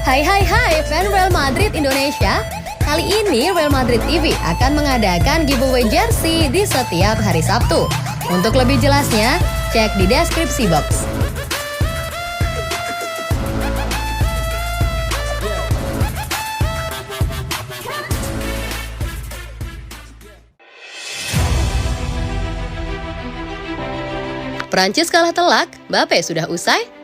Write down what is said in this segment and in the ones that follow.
Hai fan Real Madrid Indonesia. Kali ini Real Madrid TV akan mengadakan giveaway jersey di setiap hari Sabtu. Untuk lebih jelasnya, cek di deskripsi box. Prancis kalah telak, Mbappe sudah usai?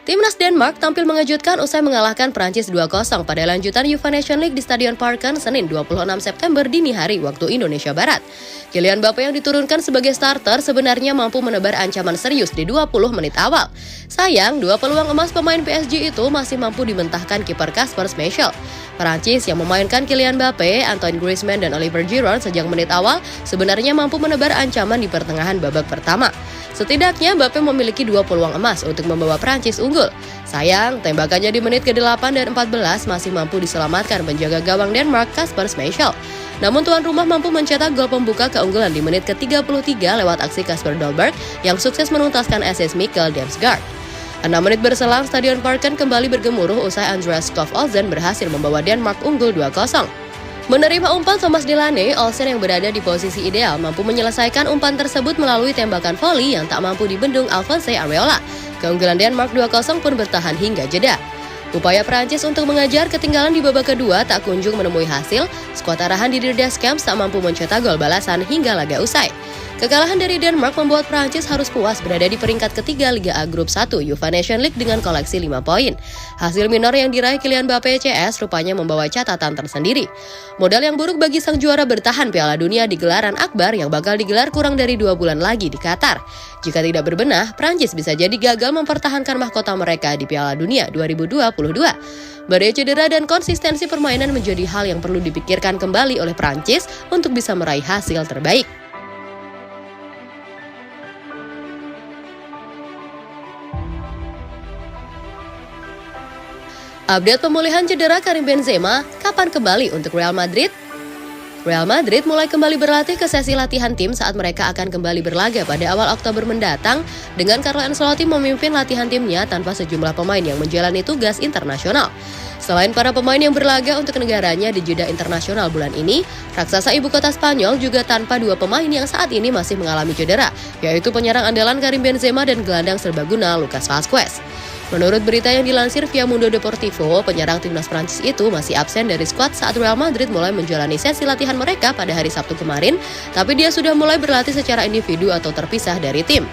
Timnas Denmark tampil mengejutkan usai mengalahkan Prancis 2-0 pada lanjutan UEFA Nations League di Stadion Parken Senin 26 September dini hari waktu Indonesia Barat. Kylian Mbappe yang diturunkan sebagai starter sebenarnya mampu menebar ancaman serius di 20 menit awal. Sayang, dua peluang emas pemain PSG itu masih mampu dimentahkan kiper Kasper Schmeichel. Prancis yang memainkan Kylian Mbappe, Antoine Griezmann, dan Oliver Giroud sejak menit awal sebenarnya mampu menebar ancaman di pertengahan babak pertama. Setidaknya Mbappe memiliki dua peluang emas untuk membawa Prancis unggul. Sayang, tembakannya di menit ke-8 dan 14 masih mampu diselamatkan penjaga gawang Denmark Kasper Schmeichel. Namun tuan rumah mampu mencetak gol pembuka keunggulan di menit ke-33 lewat aksi Kasper Dolberg yang sukses menuntaskan assist Mikkel Damsgaard. 6 menit berselang, Stadion Parken kembali bergemuruh usai Andreas Skov Olsen berhasil membawa Denmark unggul 2-0. Menerima umpan Thomas Delaney, Olsen yang berada di posisi ideal mampu menyelesaikan umpan tersebut melalui tembakan voli yang tak mampu dibendung Alphonse Areola. Keunggulan Denmark 2-0 pun bertahan hingga jeda. Upaya Prancis untuk mengejar ketinggalan di babak kedua tak kunjung menemui hasil. Skuad arahan Didier Deschamps tak mampu mencetak gol balasan hingga laga usai. Kekalahan dari Denmark membuat Prancis harus puas berada di peringkat ketiga Liga A Grup 1 UEFA Nations League dengan koleksi 5 poin. Hasil minor yang diraih Kylian Mbappe CS rupanya membawa catatan tersendiri. Modal yang buruk bagi sang juara bertahan Piala Dunia di gelaran akbar yang bakal digelar kurang dari 2 bulan lagi di Qatar. Jika tidak berbenah, Prancis bisa jadi gagal mempertahankan mahkota mereka di Piala Dunia 2022. Badai cedera dan konsistensi permainan menjadi hal yang perlu dipikirkan kembali oleh Prancis untuk bisa meraih hasil terbaik. Update pemulihan cedera Karim Benzema, kapan kembali untuk Real Madrid? Real Madrid mulai kembali berlatih ke sesi latihan tim saat mereka akan kembali berlaga pada awal Oktober mendatang dengan Carlo Ancelotti memimpin latihan timnya tanpa sejumlah pemain yang menjalani tugas internasional. Selain para pemain yang berlaga untuk negaranya di jeda internasional bulan ini, raksasa ibu kota Spanyol juga tanpa dua pemain yang saat ini masih mengalami cedera, yaitu penyerang andalan Karim Benzema dan gelandang serbaguna Lucas Vazquez. Menurut berita yang dilansir via Mundo Deportivo, penyerang timnas Prancis itu masih absen dari skuad saat Real Madrid mulai menjalani sesi latihan mereka pada hari Sabtu kemarin, tapi dia sudah mulai berlatih secara individu atau terpisah dari tim.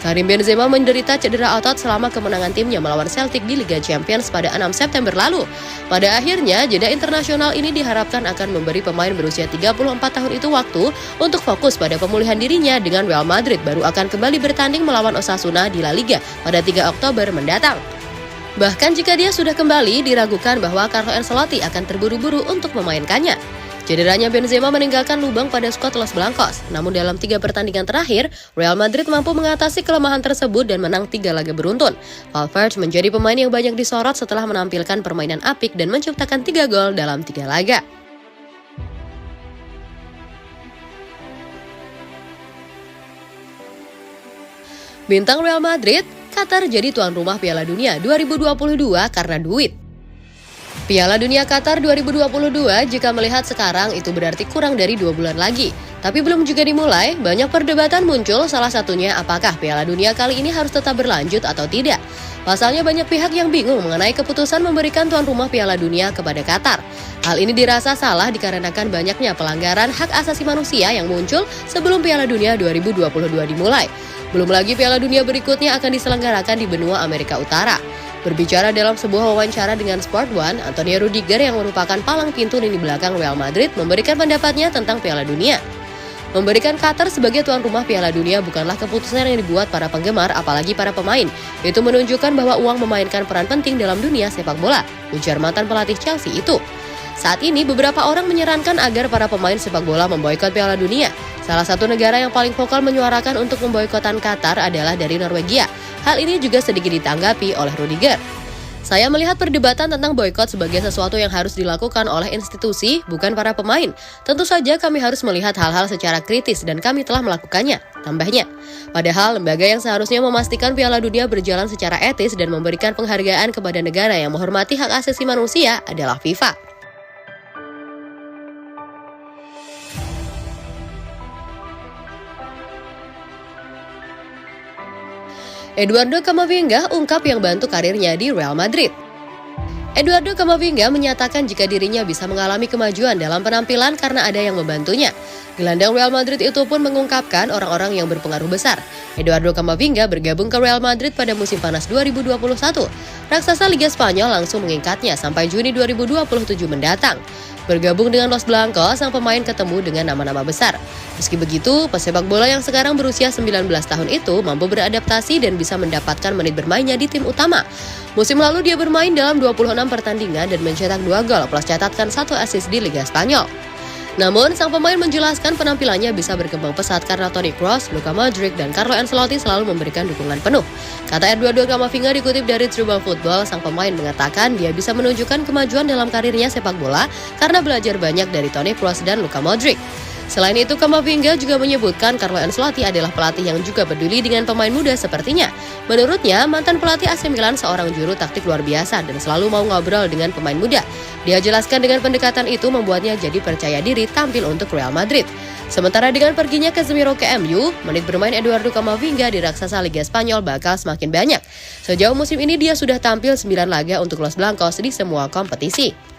Karim Benzema menderita cedera otot selama kemenangan timnya melawan Celtic di Liga Champions pada 6 September lalu. Pada akhirnya, jeda internasional ini diharapkan akan memberi pemain berusia 34 tahun itu waktu untuk fokus pada pemulihan dirinya dengan Real Madrid baru akan kembali bertanding melawan Osasuna di La Liga pada 3 Oktober mendatang. Bahkan jika dia sudah kembali, diragukan bahwa Carlo Ancelotti akan terburu-buru untuk memainkannya. Cederanya Benzema meninggalkan lubang pada skuad Los Blancos, namun dalam 3 pertandingan terakhir, Real Madrid mampu mengatasi kelemahan tersebut dan menang 3 laga beruntun. Valverde menjadi pemain yang banyak disorot setelah menampilkan permainan apik dan menciptakan 3 gol dalam 3 laga. Bintang Real Madrid, Qatar jadi tuan rumah Piala Dunia 2022 karena duit. Piala Dunia Qatar 2022 jika melihat sekarang itu berarti kurang dari 2 bulan lagi. Tapi belum juga dimulai, banyak perdebatan muncul, salah satunya apakah Piala Dunia kali ini harus tetap berlanjut atau tidak. Pasalnya banyak pihak yang bingung mengenai keputusan memberikan tuan rumah Piala Dunia kepada Qatar. Hal ini dirasa salah dikarenakan banyaknya pelanggaran hak asasi manusia yang muncul sebelum Piala Dunia 2022 dimulai. Belum lagi Piala Dunia berikutnya akan diselenggarakan di benua Amerika Utara. Berbicara dalam sebuah wawancara dengan Sport One, Antonio Rudiger yang merupakan palang pintu lini belakang Real Madrid memberikan pendapatnya tentang Piala Dunia. Memberikan Qatar sebagai tuan rumah Piala Dunia bukanlah keputusan yang dibuat para penggemar apalagi para pemain. Itu menunjukkan bahwa uang memainkan peran penting dalam dunia sepak bola, ujar mantan pelatih Chelsea itu. Saat ini beberapa orang menyarankan agar para pemain sepak bola memboikot Piala Dunia. Salah satu negara yang paling vokal menyuarakan untuk memboikotan Qatar adalah dari Norwegia. Hal ini juga sedikit ditanggapi oleh Rudiger. Saya melihat perdebatan tentang boykot sebagai sesuatu yang harus dilakukan oleh institusi, bukan para pemain. Tentu saja kami harus melihat hal-hal secara kritis dan kami telah melakukannya, tambahnya. Padahal lembaga yang seharusnya memastikan Piala Dunia berjalan secara etis dan memberikan penghargaan kepada negara yang menghormati hak asasi manusia adalah FIFA. Eduardo Camavinga ungkap yang bantu karirnya di Real Madrid. Eduardo Camavinga menyatakan jika dirinya bisa mengalami kemajuan dalam penampilan karena ada yang membantunya. Gelandang Real Madrid itu pun mengungkapkan orang-orang yang berpengaruh besar. Eduardo Camavinga bergabung ke Real Madrid pada musim panas 2021. Raksasa Liga Spanyol langsung mengikatnya sampai Juni 2027 mendatang. Bergabung dengan Los Blancos, sang pemain ketemu dengan nama-nama besar. Meski begitu, pesepak bola yang sekarang berusia 19 tahun itu mampu beradaptasi dan bisa mendapatkan menit bermainnya di tim utama. Musim lalu dia bermain dalam 26 pertandingan dan mencetak 2 gol plus catatkan 1 assist di Liga Spanyol. Namun, sang pemain menjelaskan penampilannya bisa berkembang pesat karena Toni Kroos, Luka Modric, dan Carlo Ancelotti selalu memberikan dukungan penuh. Kata Eduardo Camavinga dikutip dari Tribune Football, sang pemain mengatakan dia bisa menunjukkan kemajuan dalam karirnya sepak bola karena belajar banyak dari Toni Kroos dan Luka Modric. Selain itu, Camavinga juga menyebutkan Carlo Ancelotti adalah pelatih yang juga peduli dengan pemain muda sepertinya. Menurutnya, mantan pelatih AC Milan seorang juru taktik luar biasa dan selalu mau ngobrol dengan pemain muda. Dia jelaskan dengan pendekatan itu membuatnya jadi percaya diri tampil untuk Real Madrid. Sementara dengan perginya Casemiro ke MU, menit bermain Eduardo Camavinga di raksasa Liga Spanyol bakal semakin banyak. Sejauh musim ini dia sudah tampil 9 laga untuk Los Blancos di semua kompetisi.